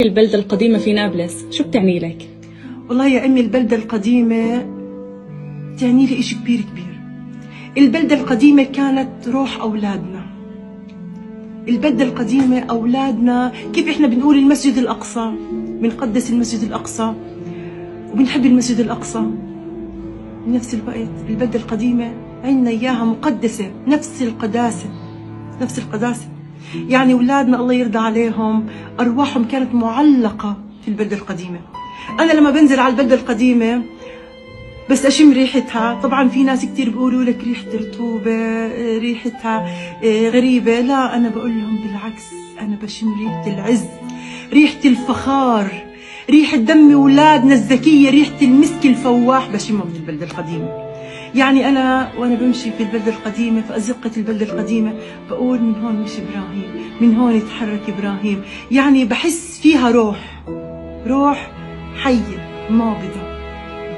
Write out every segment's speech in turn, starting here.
البلدة القديمة في نابلس شو بتعني لك؟ والله يا أمي البلدة القديمة تعني لي إشي كبير كبير. البلدة القديمة كانت روح أولادنا. البلدة القديمة أولادنا، كيف إحنا بنقول المسجد الأقصى، بنقدس المسجد الأقصى وبنحب المسجد الأقصى. بنفس الوقت البلدة القديمة عندنا إياها مقدسة، نفس القداسة، نفس القداسة. يعني أولادنا الله يرضى عليهم أرواحهم كانت معلقة في البلدة القديمة. أنا لما بنزل على البلدة القديمة بس أشم ريحتها، طبعا في ناس كتير بيقولوا لك ريحة رطوبة، ريحتها غريبة. لا، أنا بقول لهم بالعكس، أنا بشم ريحة العز، ريحة الفخار، ريحة دم أولادنا الزكية، ريحة المسك الفواح بشمها في البلدة القديمة. يعني أنا وأنا بمشي في البلدة القديمة في أزقة البلدة القديمة بقول من هون مش إبراهيم، من هون يتحرك إبراهيم. يعني بحس فيها روح، روح حية نابضة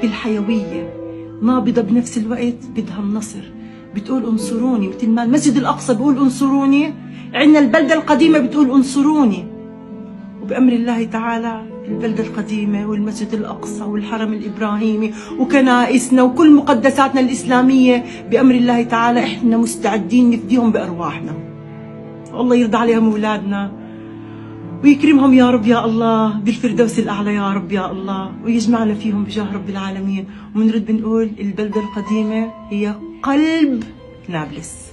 بالحيوية، نابضة بنفس الوقت بدها النصر، بتقول انصروني. مثل ما المسجد الأقصى بقول انصروني، عندنا البلدة القديمة بتقول انصروني. وبأمر الله تعالى البلدة القديمة والمسجد الأقصى والحرم الإبراهيمي وكنائسنا وكل مقدساتنا الإسلامية بأمر الله تعالى إحنا مستعدين نفديهم بأرواحنا. والله يرضى عليهم أولادنا ويكرمهم يا رب يا الله بالفردوس الأعلى يا رب يا الله، ويجمعنا فيهم بجاه رب العالمين. ومنرد بنقول البلدة القديمة هي قلب نابلس.